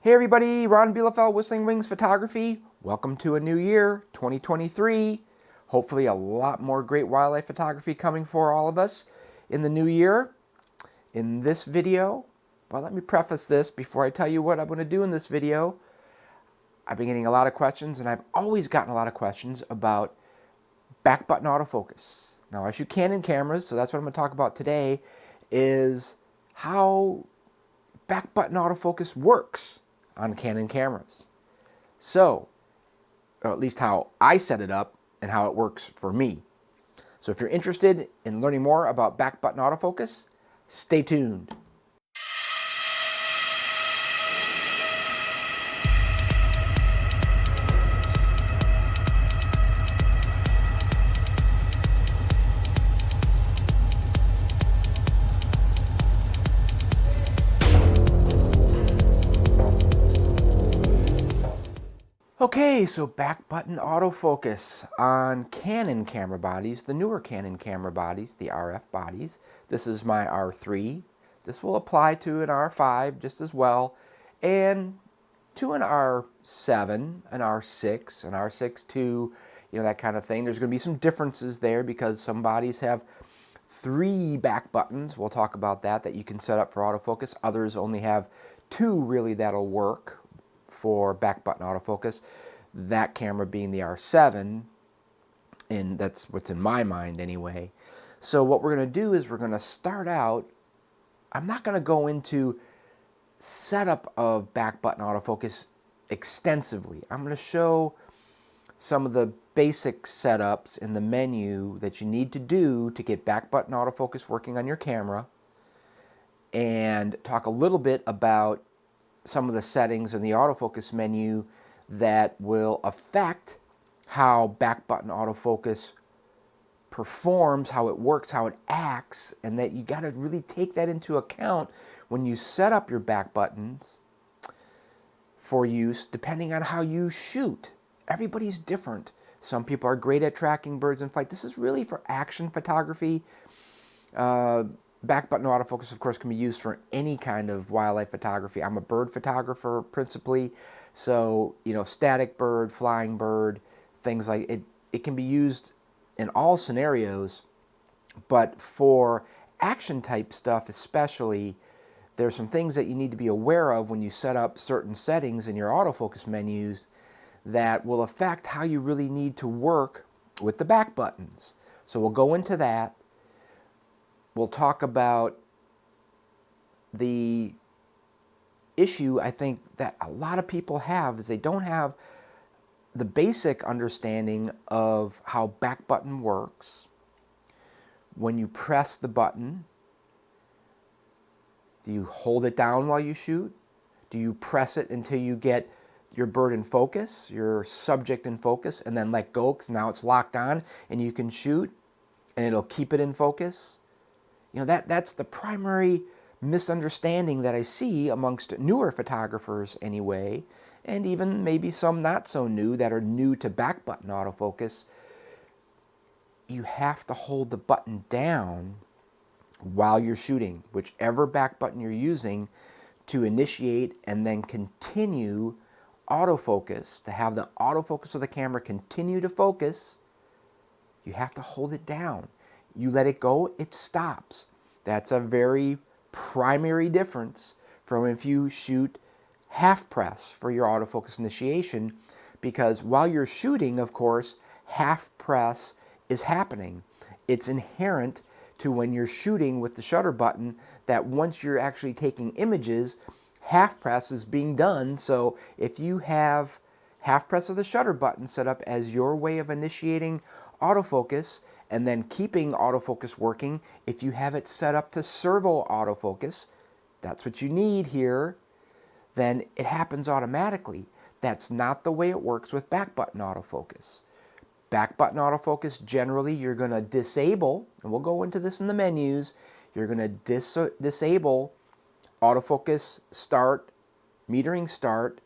Hey everybody, Ron Bielefeld, Whistling Wings Photography. Welcome to a new year, 2023. Hopefully a lot more great wildlife photography coming for all of us in the new year. In this video, well, let me preface this before I tell you what I'm going to do in this video. I've been getting a lot of questions, and I've always gotten a lot of questions about back button autofocus. Now, I shoot Canon cameras, so that's what I'm going to talk about today, is how back button autofocus works on Canon cameras. So, or at least how I set it up and how it works for me. So if you're interested in learning more about back button autofocus, stay tuned. Okay, so back button autofocus on Canon camera bodies, the newer Canon camera bodies, the RF bodies. This is my R3. This will apply to an R5 just as well, and to an R7, an R6, an R6 II, that kind of thing. There's going to be some differences there because some bodies have 3 back buttons. We'll talk about that you can set up for autofocus. Others only have 2 really that'll work for back button autofocus, that camera being the R7, and that's what's in my mind anyway. So what we're going to do is we're going to start out, I'm not going to go into setup of back button autofocus extensively. I'm going to show some of the basic setups in the menu that you need to do to get back button autofocus working on your camera, and talk a little bit about some of the settings in the autofocus menu that will affect how back button autofocus performs, how it works, how it acts, and that you got to really take that into account when you set up your back buttons for use depending on how you shoot. Everybody's different. Some people are great at tracking birds in flight. This is really for action photography. Back button autofocus, of course, can be used for any kind of wildlife photography. I'm a bird photographer principally, so static bird, flying bird, things like it. It can be used in all scenarios, but for action type stuff especially, there's some things that you need to be aware of when you set up certain settings in your autofocus menus that will affect how you really need to work with the back buttons. So we'll go into that. We'll talk about the issue I think that a lot of people have is they don't have the basic understanding of how back button works. When you press the button, do you hold it down while you shoot? Do you press it until you get your bird in focus, your subject in focus, and then let go because now it's locked on and you can shoot and it'll keep it in focus? That's the primary misunderstanding that I see amongst newer photographers anyway, and even maybe some not so new that are new to back button autofocus. You have to hold the button down while you're shooting, whichever back button you're using, to initiate and then continue autofocus, to have the autofocus of the camera continue to focus. You have to hold it down. You let it go, it stops. That's a very primary difference from if you shoot half press for your autofocus initiation, because while you're shooting, of course, half press is happening. It's inherent to when you're shooting with the shutter button that once you're actually taking images, half press is being done. So if you have half press of the shutter button set up as your way of initiating autofocus and then keeping autofocus working, if you have it set up to servo autofocus, that's what you need here, then it happens automatically. That's not the way it works with back button autofocus. Back button autofocus, generally you're going to disable, and we'll go into this in the menus, you're going to disable autofocus start, metering start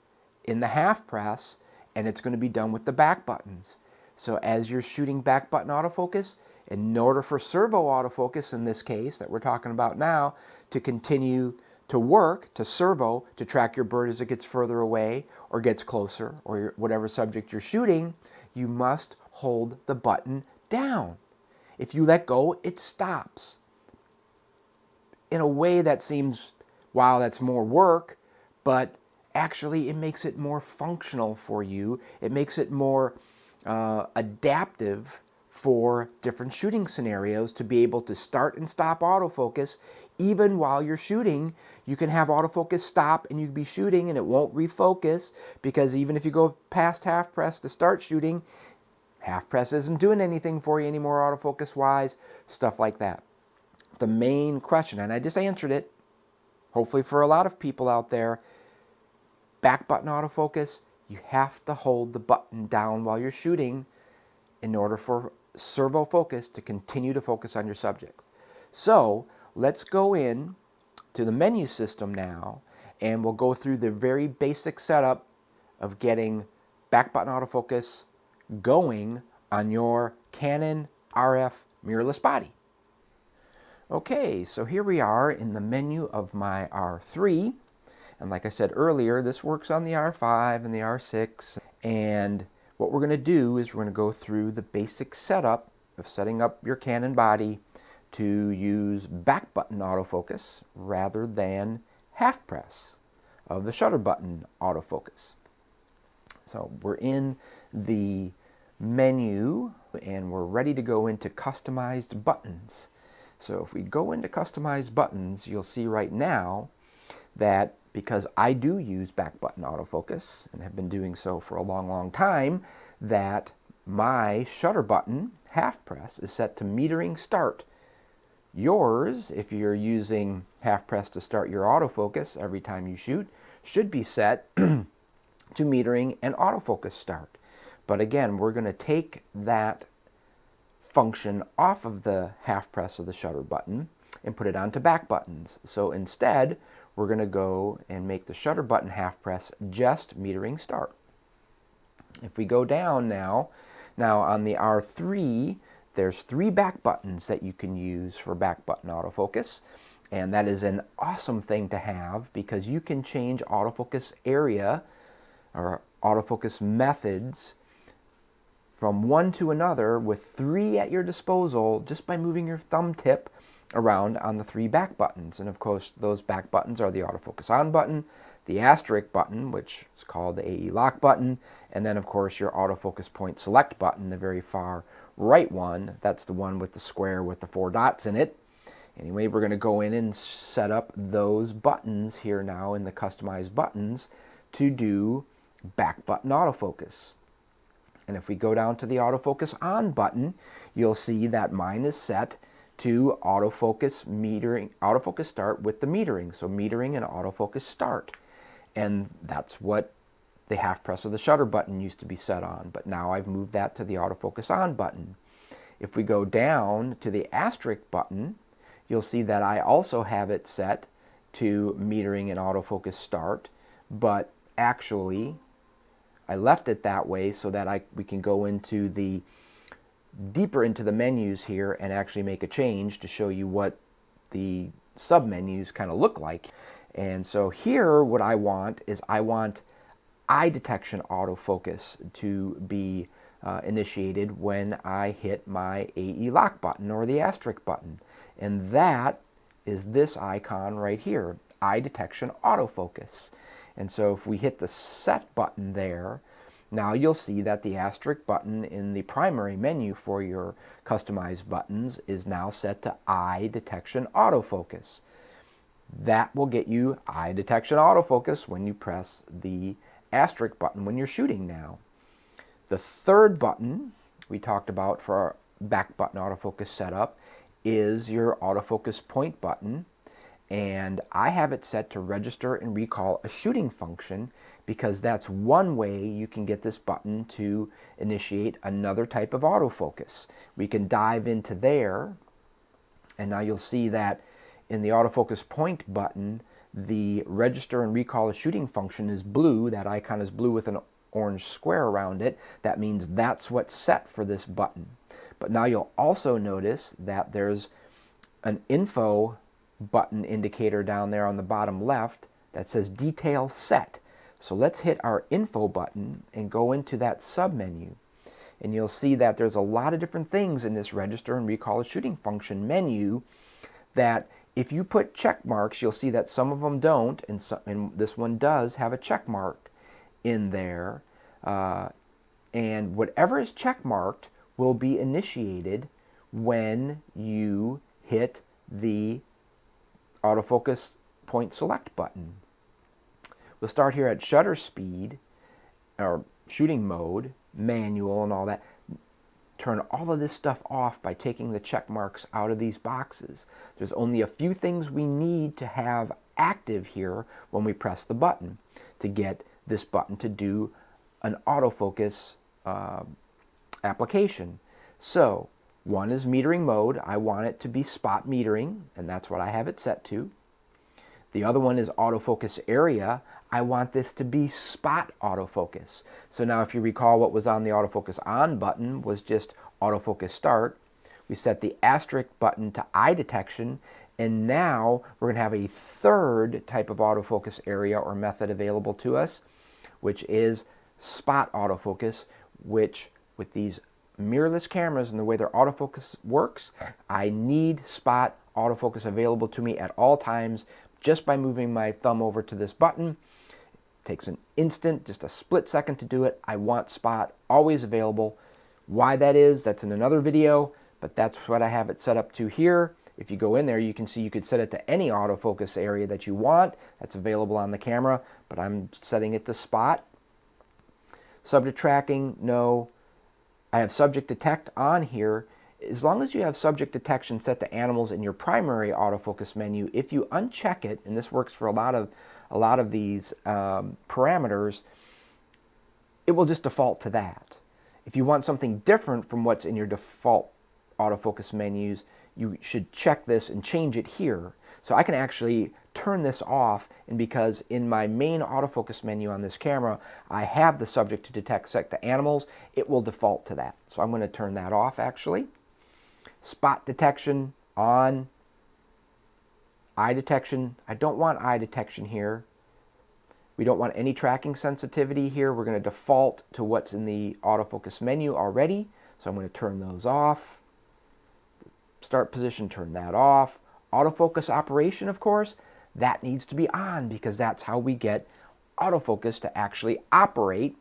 in the half press, and it's going to be done with the back buttons. So as you're shooting back button autofocus, in order for servo autofocus in this case that we're talking about now to continue to work, to servo, to track your bird as it gets further away or gets closer, or whatever subject you're shooting, you must hold the button down. If you let go, it stops. In a way that seems, wow, that's more work, but actually it makes it more functional for you. It makes it more adaptive for different shooting scenarios to be able to start and stop autofocus. Even while you're shooting, you can have autofocus stop and you can be shooting and it won't refocus, because even if you go past half press to start shooting, half press isn't doing anything for you anymore autofocus wise, stuff like that. The main question, and I just answered it, hopefully for a lot of people out there, back button autofocus, you have to hold the button down while you're shooting in order for servo focus to continue to focus on your subjects. So let's go in to the menu system now, and we'll go through the very basic setup of getting back button autofocus going on your Canon RF mirrorless body. Okay, so here we are in the menu of my R3, and like I said earlier, this works on the R5 and the R6, and what we're going to do is we're going to go through the basic setup of setting up your Canon body to use back button autofocus rather than half press of the shutter button autofocus. So we're in the menu and we're ready to go into customized buttons. So if we go into customized buttons, you'll see right now that because I do use back button autofocus and have been doing so for a long time, that my shutter button half press is set to metering start. Yours, if you're using half press to start your autofocus every time you shoot, should be set to metering and autofocus start. But again, we're going to take that function off of the half press of the shutter button and put it onto back buttons. So instead, we're going to go and make the shutter button half press just metering start. If we go down now on the R3, there's 3 back buttons that you can use for back button autofocus, and that is an awesome thing to have because you can change autofocus area or autofocus methods from one to another with 3 at your disposal just by moving your thumb tip around on the 3 back buttons. And of course, those back buttons are the autofocus on button, the asterisk button, which is called the AE lock button, and then of course your autofocus point select button, the very far right one. That's the one with the square with the 4 dots in it. Anyway, we're going to go in and set up those buttons here now in the customized buttons to do back button autofocus. And if we go down to the autofocus on button, you'll see that mine is set to autofocus metering, autofocus start with the metering. So metering and autofocus start. And that's what the half press of the shutter button used to be set on. But now I've moved that to the autofocus on button. If we go down to the asterisk button, you'll see that I also have it set to metering and autofocus start. But actually, I left it that way so that we can go into the deeper into the menus here and actually make a change to show you what the sub-menus kind of look like. And so here what I want is I want eye detection autofocus to be initiated when I hit my AE lock button or the asterisk button. And that is this icon right here, eye detection autofocus. And so if we hit the set button there, now you'll see that the asterisk button in the primary menu for your customized buttons is now set to eye detection autofocus. That will get you eye detection autofocus when you press the asterisk button when you're shooting now. The third button we talked about for our back button autofocus setup is your autofocus point button. And I have it set to register and recall a shooting function because that's one way you can get this button to initiate another type of autofocus. We can dive into there, and now you'll see that in the autofocus point button, the register and recall a shooting function is blue. That icon is blue with an orange square around it. That means that's what's set for this button. But now you'll also notice that there's an info button indicator down there on the bottom left that says detail set. So let's hit our info button and go into that submenu. And you'll see that there's a lot of different things in this register and recall a shooting function menu that if you put check marks, you'll see that some of them don't, and this one does have a check mark in there. And whatever is check marked will be initiated when you hit the autofocus point select button. We'll start here at shutter speed, or shooting mode, manual and all that. Turn all of this stuff off by taking the check marks out of these boxes. There's only a few things we need to have active here when we press the button to get this button to do an autofocus application. So one is metering mode. I want it to be spot metering, and that's what I have it set to. The other one is autofocus area. I want this to be spot autofocus. So now if you recall, what was on the autofocus on button was just autofocus start. We set the asterisk button to eye detection, and now we're going to have a third type of autofocus area or method available to us, which is spot autofocus, which with these mirrorless cameras and the way their autofocus works, I need spot autofocus available to me at all times just by moving my thumb over to this button. It takes an instant, just a split second to do it. I want spot always available. Why that is, that's in another video, but that's what I have it set up to here. If you go in there, you can see you could set it to any autofocus area that you want. That's available on the camera, but I'm setting it to spot. Subject tracking, no. I have subject detect on here. As long as you have subject detection set to animals in your primary autofocus menu, if you uncheck it, and this works for a lot of these parameters, it will just default to that. If you want something different from what's in your default autofocus menus, you should check this and change it here. So I can actually turn this off, and because in my main autofocus menu on this camera, I have the subject to detect set to animals, it will default to that. So I'm going to turn that off actually. Spot detection on. Eye detection, I don't want eye detection here. We don't want any tracking sensitivity here. We're going to default to what's in the autofocus menu already. So I'm going to turn those off. Start position, turn that off. Autofocus operation, of course, that needs to be on because that's how we get autofocus to actually operate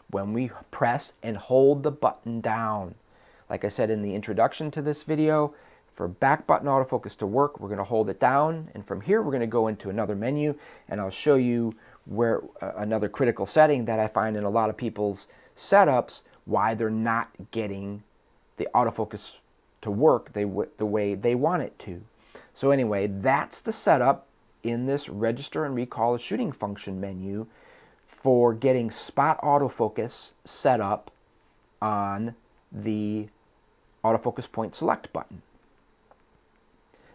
when we press and hold the button down. Like I said in the introduction to this video, for back button autofocus to work, we're going to hold it down, and from here we're going to go into another menu, and I'll show you where another critical setting that I find in a lot of people's setups, why they're not getting the autofocus to work the way they want it to. So anyway, that's the setup in this register and recall a shooting function menu for getting spot autofocus set up on the autofocus point select button.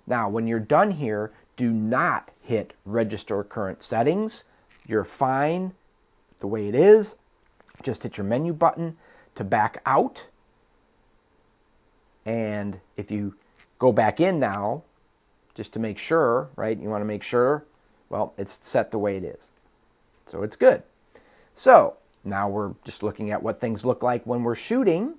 Now, when you're done here, do not hit register current settings. You're fine the way it is. Just hit your menu button to back out. And if you go back in now, just to make sure, right? You want to make sure, well, it's set the way it is. So it's good. So now we're just looking at what things look like when we're shooting.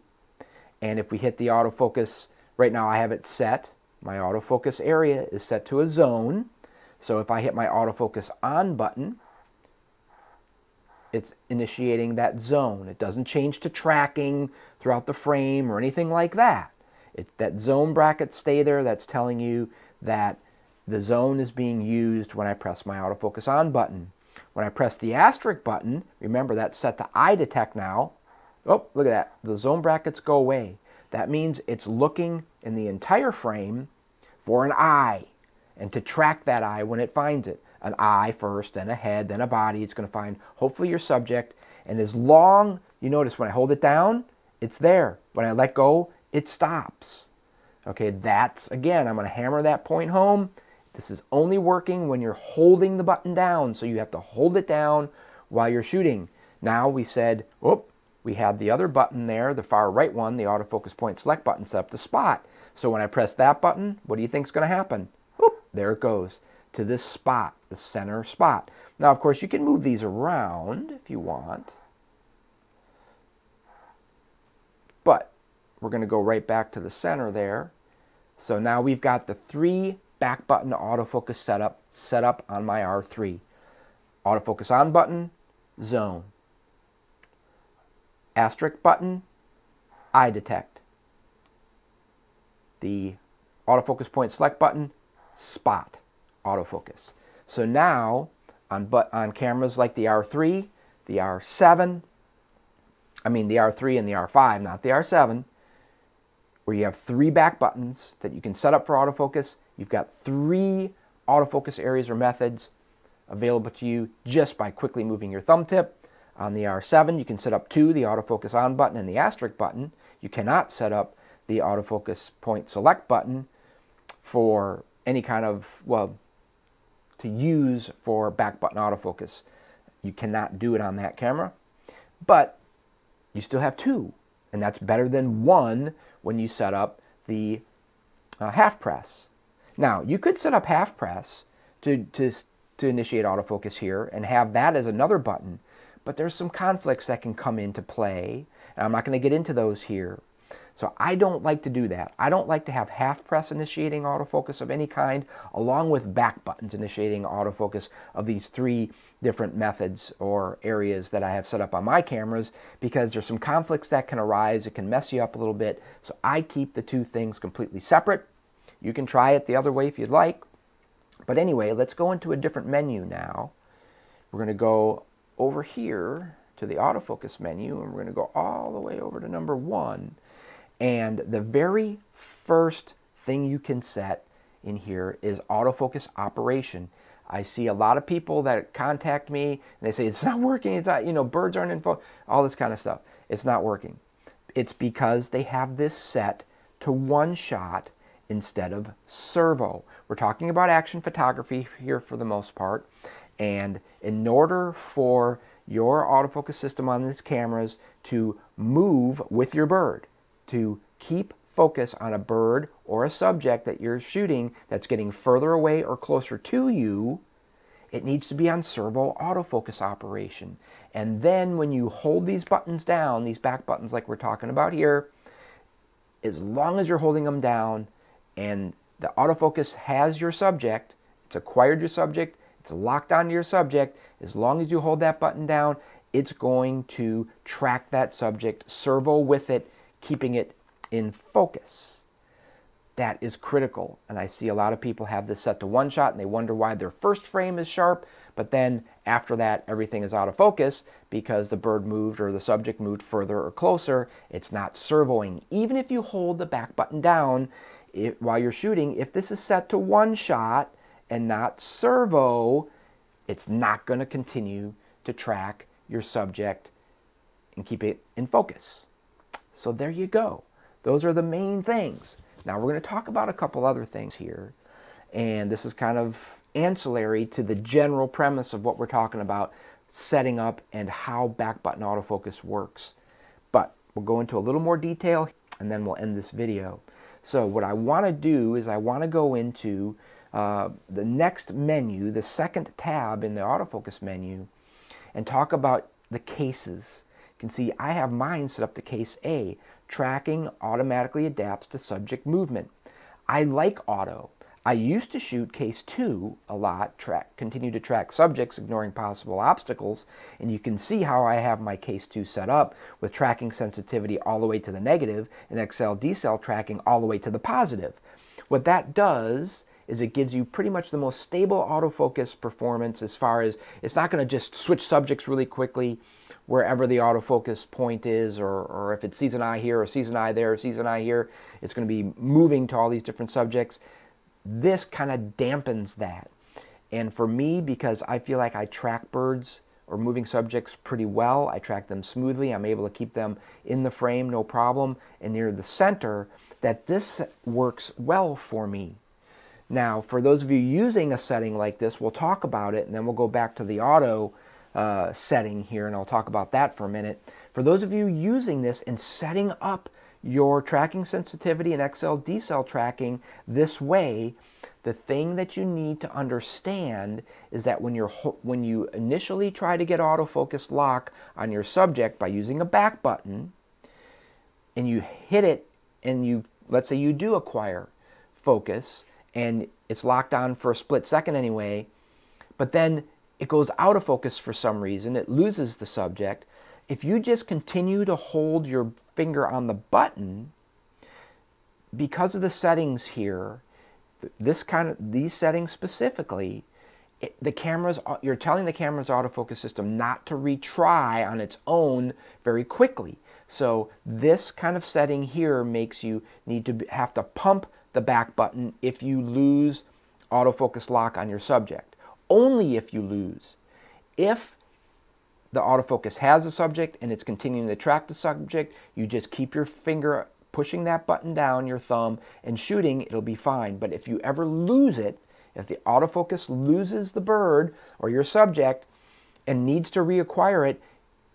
And if we hit the autofocus, right now I have it set. My autofocus area is set to a zone. So if I hit my autofocus on button, it's initiating that zone. It doesn't change to tracking throughout the frame or anything like that. That zone brackets stay there. That's telling you that the zone is being used when I press my autofocus on button. When I press the asterisk button, remember that's set to eye detect now. Oh, look at that. The zone brackets go away. That means it's looking in the entire frame for an eye and to track that eye when it finds it. An eye first, then a head, then a body. It's going to find hopefully your subject. And as long, you notice when I hold it down, it's there. When I let go, it stops. Okay, that's, again, I'm going to hammer that point home. This is only working when you're holding the button down. So you have to hold it down while you're shooting. Now we said, oh, we had the other button there, the far right one, the autofocus point select button set up to spot. So when I press that button, what do you think is going to happen? Whoop, there it goes to this spot, the center spot. Now, of course, you can move these around if you want, but we're going to go right back to the center there. So now we've got the 3 back button autofocus set up on my R3. Autofocus on button, zone. Asterisk button, eye detect. The autofocus point select button, spot autofocus. So now on cameras like the R3, the R7, the R3 and the R5, not the R7, where you have 3 back buttons that you can set up for autofocus. You've got 3 autofocus areas or methods available to you just by quickly moving your thumb tip. On the R7, you can set up 2, the autofocus on button and the asterisk button. You cannot set up the autofocus point select button for any kind of, well, to use for back button autofocus. You cannot do it on that camera, but you still have 2, and that's better than 1 when you set up the half press. Now, you could set up half press to initiate autofocus here and have that as another button, but there's some conflicts that can come into play, and I'm not going to get into those here. So I don't like to do that. I don't like to have half press initiating autofocus of any kind, along with back buttons initiating autofocus of these 3 different methods or areas that I have set up on my cameras, because there's some conflicts that can arise. It can mess you up a little bit. So I keep the 2 things completely separate. You can try it the other way if you'd like. But anyway, let's go into a different menu now. We're going to go over here to the autofocus menu, and we're going to go all the way over to number 1. And the very first thing you can set in here is autofocus operation. I see a lot of people that contact me and they say, it's not working, it's not, birds aren't in focus, all this kind of stuff. It's not working. It's because they have this set to 1 shot instead of servo. We're talking about action photography here for the most part. And in order for your autofocus system on these cameras to move with your bird, to keep focus on a bird or a subject that you're shooting that's getting further away or closer to you, it needs to be on servo autofocus operation. And then when you hold these buttons down, these back buttons like we're talking about here, as long as you're holding them down and the autofocus has your subject, it's acquired your subject, it's locked onto your subject, as long as you hold that button down, it's going to track that subject, servo with it, keeping it in focus. That is critical. And I see a lot of people have this set to 1 shot and they wonder why their first frame is sharp, but then after that everything is out of focus because the bird moved or the subject moved further or closer. It's not servoing. Even if you hold the back button down while you're shooting, if this is set to 1 shot and not servo, it's not going to continue to track your subject and keep it in focus. So there you go. Those are the main things. Now we're going to talk about a couple other things here. And this is kind of ancillary to the general premise of what we're talking about, setting up and how back button autofocus works. But we'll go into a little more detail and then we'll end this video. So what I want to do is I want to go into the next menu, the second tab in the autofocus menu, and talk about the cases. You can see I have mine set up to case A. Tracking automatically adapts to subject movement. I like auto. I used to shoot case 2 a lot, continue to track subjects, ignoring possible obstacles, and you can see how I have my case 2 set up with tracking sensitivity all the way to the negative and XL decel tracking all the way to the positive. What that does is it gives you pretty much the most stable autofocus performance, as far as it's not going to just switch subjects really quickly wherever the autofocus point is, or if it sees an eye here or sees an eye there or sees an eye here, it's going to be moving to all these different subjects. This kind of dampens that. And for me, because I feel like I track birds or moving subjects pretty well, I track them smoothly, I'm able to keep them in the frame, no problem, and near the center, that this works well for me. Now, for those of you using a setting like this, we'll talk about it, and then we'll go back to the auto setting here, and I'll talk about that for a minute. For those of you using this and setting up your tracking sensitivity and XL decel tracking this way, the thing that you need to understand is that when you initially try to get autofocus lock on your subject by using a back button, and you hit it, and let's say you do acquire focus, and it's locked on for a split second anyway, but then it goes out of focus for some reason, it loses the subject. If you just continue to hold your finger on the button, because of the settings here, these settings specifically, you're telling the camera's autofocus system not to retry on its own very quickly. So this kind of setting here makes you have to pump the back button if you lose autofocus lock on your subject. Only if you lose. If the autofocus has a subject and it's continuing to track the subject, you just keep your finger pushing that button down, your thumb, and shooting, it'll be fine. But if you ever lose it, if the autofocus loses the bird or your subject and needs to reacquire it,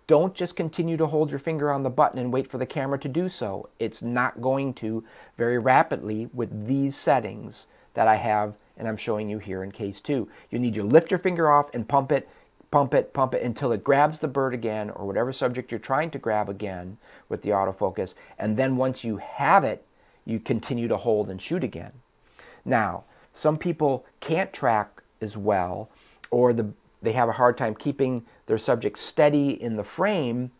don't just continue to hold your finger on the button and wait for the camera to do so. It's not going to very rapidly with these settings that I have and I'm showing you here in case 2. You need to lift your finger off and pump it until it grabs the bird again or whatever subject you're trying to grab again with the autofocus. And then once you have it, you continue to hold and shoot again. Now, some people can't track as well, or they have a hard time keeping their subject steady in the frame.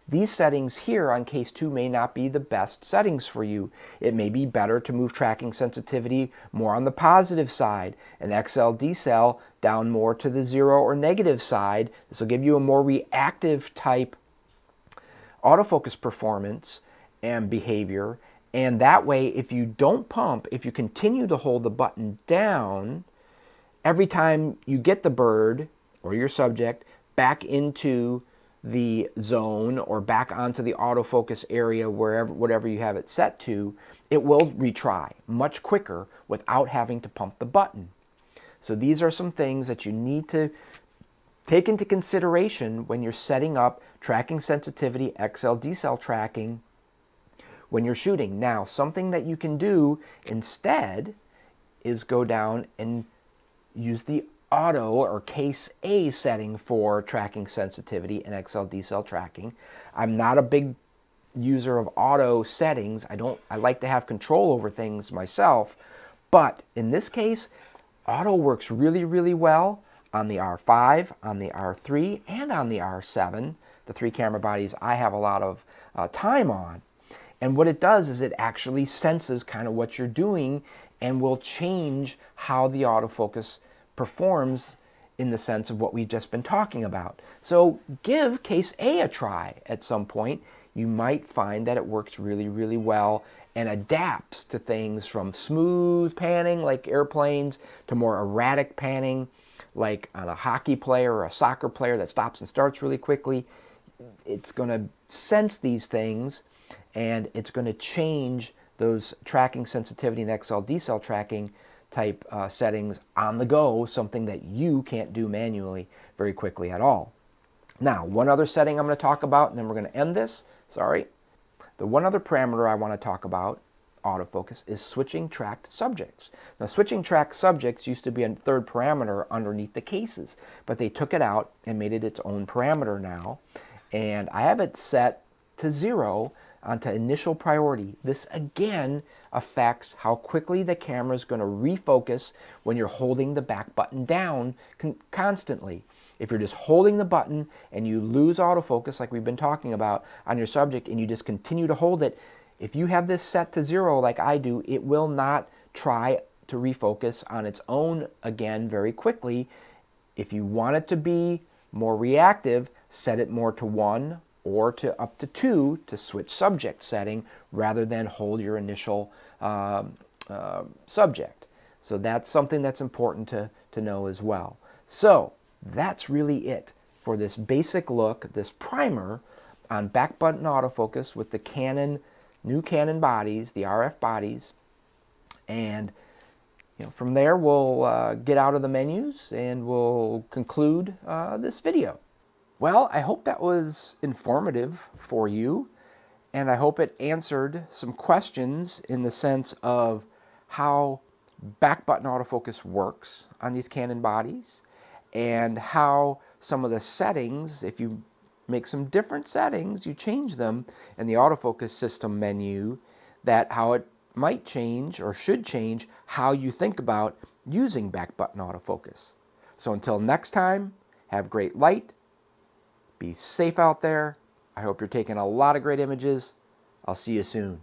These settings here on case 2 may not be the best settings for you. It may be better to move tracking sensitivity more on the positive side and XL decel down more to the 0 or negative side. This will give you a more reactive type autofocus performance and behavior. And that way, if you don't pump, if you continue to hold the button down, every time you get the bird or your subject back into the zone or back onto the autofocus area, whatever you have it set to, it will retry much quicker without having to pump the button. So these are some things that you need to take into consideration when you're setting up tracking sensitivity, XL decel tracking when you're shooting. Now, something that you can do instead is go down and use the auto or case A setting for tracking sensitivity and XL decel tracking. I'm not a big user of auto settings. I like to have control over things myself, but in this case, auto works really, really well on the R5, on the R3, and on the R7, the 3 camera bodies I have a lot of time on. And what it does is it actually senses kind of what you're doing and will change how the autofocus performs in the sense of what we've just been talking about. So give case A a try at some point. You might find that it works really, really well and adapts to things from smooth panning like airplanes to more erratic panning like on a hockey player or a soccer player that stops and starts really quickly. It's going to sense these things and it's going to change those tracking sensitivity and XL decel tracking type settings on the go, something that you can't do manually very quickly at all. Now, one other setting I'm going to talk about, and then we're going to end this. Sorry. The one other parameter I want to talk about, autofocus, is switching tracked subjects. Now, switching tracked subjects used to be a third parameter underneath the cases, but they took it out and made it its own parameter now. And I have it set to 0 onto initial priority. This again affects how quickly the camera is going to refocus when you're holding the back button down constantly. If you're just holding the button and you lose autofocus like we've been talking about on your subject and you just continue to hold it, if you have this set to 0 like I do, it will not try to refocus on its own again very quickly. If you want it to be more reactive, set it more to 1 or to up to 2 to switch subject setting rather than hold your initial subject. So that's something that's important to know as well. So that's really it for this basic look, this primer on back button autofocus with the new Canon bodies, the RF bodies. And from there we'll get out of the menus and we'll conclude this video. Well, I hope that was informative for you. And I hope it answered some questions in the sense of how back button autofocus works on these Canon bodies, and how some of the settings, if you make some different settings, you change them in the autofocus system menu, that how it might change or should change how you think about using back button autofocus. So until next time, have great light, be safe out there. I hope you're taking a lot of great images. I'll see you soon.